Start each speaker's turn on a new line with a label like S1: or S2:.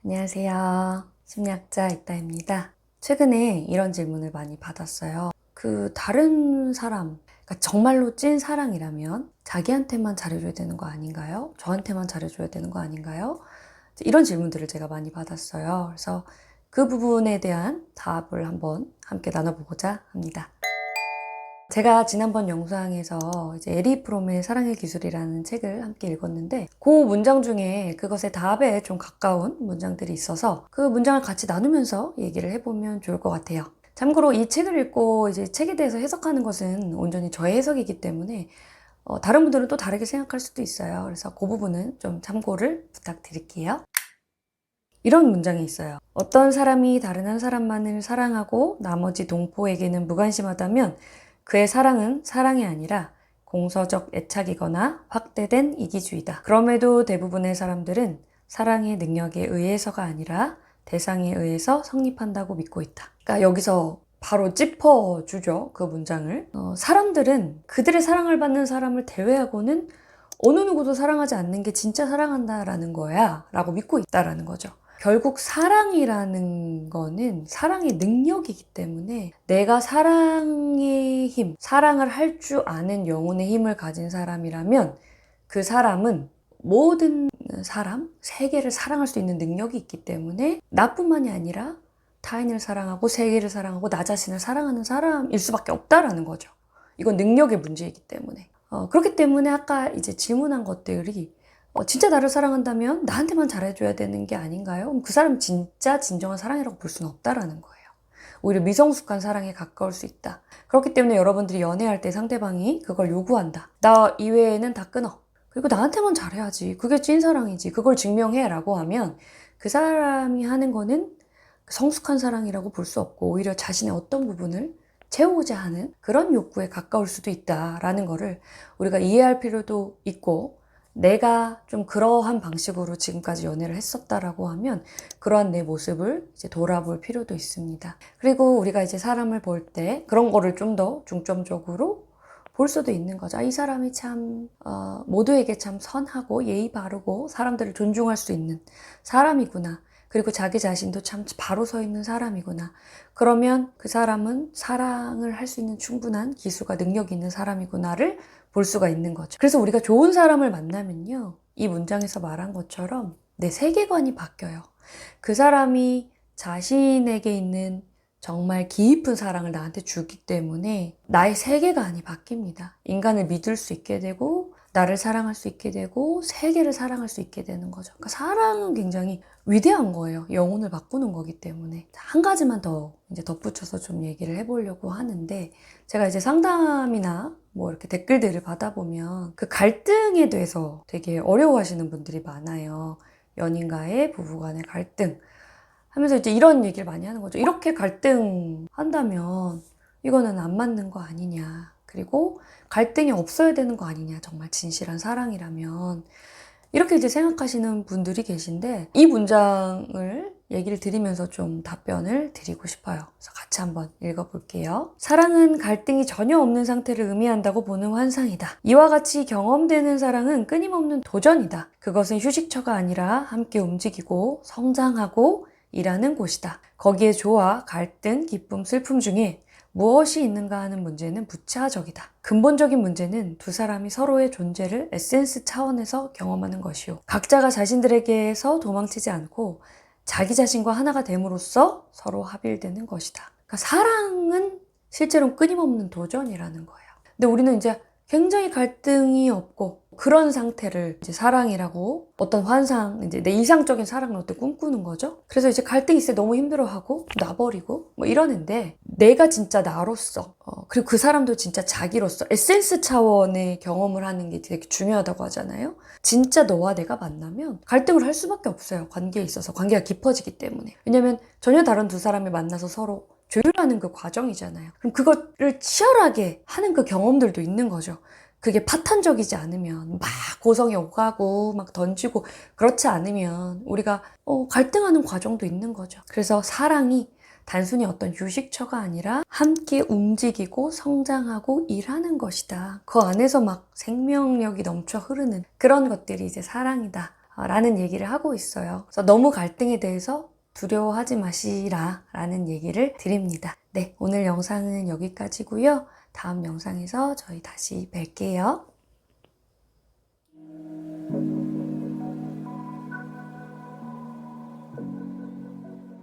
S1: 안녕하세요. 심리학자 익다입니다. 최근에 이런 질문을 많이 받았어요. 다른 사람, 그러니까 정말로 찐 사랑이라면 자기한테만 잘해줘야 되는 거 아닌가요? 저한테만 잘해줘야 되는 거 아닌가요? 이런 질문들을 제가 많이 받았어요. 그래서 그 부분에 대한 답을 한번 함께 나눠보고자 합니다. 제가 지난번 영상에서 이제 에리 프롬의 사랑의 기술이라는 책을 함께 읽었는데 그 문장 중에 그것의 답에 좀 가까운 문장들이 있어서 그 문장을 같이 나누면서 얘기를 해보면 좋을 것 같아요. 참고로 이 책을 읽고 이제 책에 대해서 해석하는 것은 온전히 저의 해석이기 때문에 다른 분들은 또 다르게 생각할 수도 있어요. 그래서 그 부분은 좀 참고를 부탁드릴게요. 이런 문장이 있어요. 어떤 사람이 다른 한 사람만을 사랑하고 나머지 동포에게는 무관심하다면 그의 사랑은 사랑이 아니라 공서적 애착이거나 확대된 이기주의다. 그럼에도 대부분의 사람들은 사랑의 능력에 의해서가 아니라 대상에 의해서 성립한다고 믿고 있다. 그러니까 여기서 바로 짚어주죠. 그 문장을. 사람들은 그들의 사랑을 받는 사람을 제외하고는 어느 누구도 사랑하지 않는 게 진짜 사랑한다라는 거야 라고 믿고 있다라는 거죠. 결국 사랑이라는 거는 사랑의 능력이기 때문에 내가 사랑의 힘, 사랑을 할 줄 아는 영혼의 힘을 가진 사람이라면 그 사람은 모든 사람, 세계를 사랑할 수 있는 능력이 있기 때문에 나뿐만이 아니라 타인을 사랑하고 세계를 사랑하고 나 자신을 사랑하는 사람일 수밖에 없다라는 거죠. 이건 능력의 문제이기 때문에. 그렇기 때문에 아까 이제 질문한 것들이 진짜 나를 사랑한다면 나한테만 잘해줘야 되는 게 아닌가요? 그럼 그 사람 진짜 진정한 사랑이라고 볼 수는 없다라는 거예요. 오히려 미성숙한 사랑에 가까울 수 있다. 그렇기 때문에 여러분들이 연애할 때 상대방이 그걸 요구한다. 나 이외에는 다 끊어. 그리고 나한테만 잘해야지. 그게 찐사랑이지. 그걸 증명해 라고 하면 그 사람이 하는 거는 성숙한 사랑이라고 볼 수 없고 오히려 자신의 어떤 부분을 채우고자 하는 그런 욕구에 가까울 수도 있다라는 거를 우리가 이해할 필요도 있고 내가 좀 그러한 방식으로 지금까지 연애를 했었다라고 하면 그러한 내 모습을 이제 돌아볼 필요도 있습니다. 그리고 우리가 이제 사람을 볼 때 그런 거를 좀 더 중점적으로 볼 수도 있는 거죠. 이 사람이 참 모두에게 참 선하고 예의 바르고 사람들을 존중할 수 있는 사람이구나. 그리고 자기 자신도 참 바로 서 있는 사람이구나. 그러면 그 사람은 사랑을 할 수 있는 충분한 기술과 능력이 있는 사람이구나를 볼 수가 있는 거죠. 그래서 우리가 좋은 사람을 만나면요. 이 문장에서 말한 것처럼 내 세계관이 바뀌어요. 그 사람이 자신에게 있는 정말 깊은 사랑을 나한테 주기 때문에 나의 세계관이 바뀝니다. 인간을 믿을 수 있게 되고 나를 사랑할 수 있게 되고 세계를 사랑할 수 있게 되는 거죠. 그러니까 사랑은 굉장히 위대한 거예요. 영혼을 바꾸는 거기 때문에. 한 가지만 더 이제 덧붙여서 좀 얘기를 해보려고 하는데 제가 이제 상담이나 뭐 이렇게 댓글들을 받아보면 그 갈등에 대해서 되게 어려워하시는 분들이 많아요. 연인과의 부부간의 갈등 하면서 이제 이런 얘기를 많이 하는 거죠. 이렇게 갈등한다면 이거는 안 맞는 거 아니냐. 그리고 갈등이 없어야 되는 거 아니냐. 정말 진실한 사랑이라면. 이렇게 이제 생각하시는 분들이 계신데 이 문장을 얘기를 드리면서 좀 답변을 드리고 싶어요. 그래서 같이 한번 읽어볼게요. 사랑은 갈등이 전혀 없는 상태를 의미한다고 보는 환상이다. 이와 같이 경험되는 사랑은 끊임없는 도전이다. 그것은 휴식처가 아니라 함께 움직이고 성장하고 일하는 곳이다. 거기에 조화, 갈등, 기쁨, 슬픔 중에 무엇이 있는가 하는 문제는 부차적이다. 근본적인 문제는 두 사람이 서로의 존재를 에센스 차원에서 경험하는 것이요. 각자가 자신들에게서 도망치지 않고 자기 자신과 하나가 됨으로써 서로 합일되는 것이다. 그러니까 사랑은 실제로 끊임없는 도전이라는 거예요. 근데 우리는 이제 굉장히 갈등이 없고 그런 상태를 이제 사랑이라고 어떤 환상, 이제 내 이상적인 사랑을 어떻게 꿈꾸는 거죠? 그래서 이제 갈등이 있을 때 너무 힘들어하고 놔버리고 뭐 이러는데 내가 진짜 나로서 그리고 그 사람도 진짜 자기로서 에센스 차원의 경험을 하는 게 되게 중요하다고 하잖아요. 진짜 너와 내가 만나면 갈등을 할 수밖에 없어요. 관계에 있어서. 관계가 깊어지기 때문에. 왜냐면 전혀 다른 두 사람이 만나서 서로 조율하는 그 과정이잖아요. 그럼 그거를 치열하게 하는 그 경험들도 있는 거죠. 그게 파탄적이지 않으면 막 고성이 오가고 막 던지고 그렇지 않으면 우리가 갈등하는 과정도 있는 거죠. 그래서 사랑이 단순히 어떤 휴식처가 아니라 함께 움직이고 성장하고 일하는 것이다. 그 안에서 막 생명력이 넘쳐 흐르는 그런 것들이 이제 사랑이다 라는 얘기를 하고 있어요. 그래서 너무 갈등에 대해서 두려워하지 마시라 라는 얘기를 드립니다. 네, 오늘 영상은 여기까지고요. 다음 영상에서 저희 다시 뵐게요.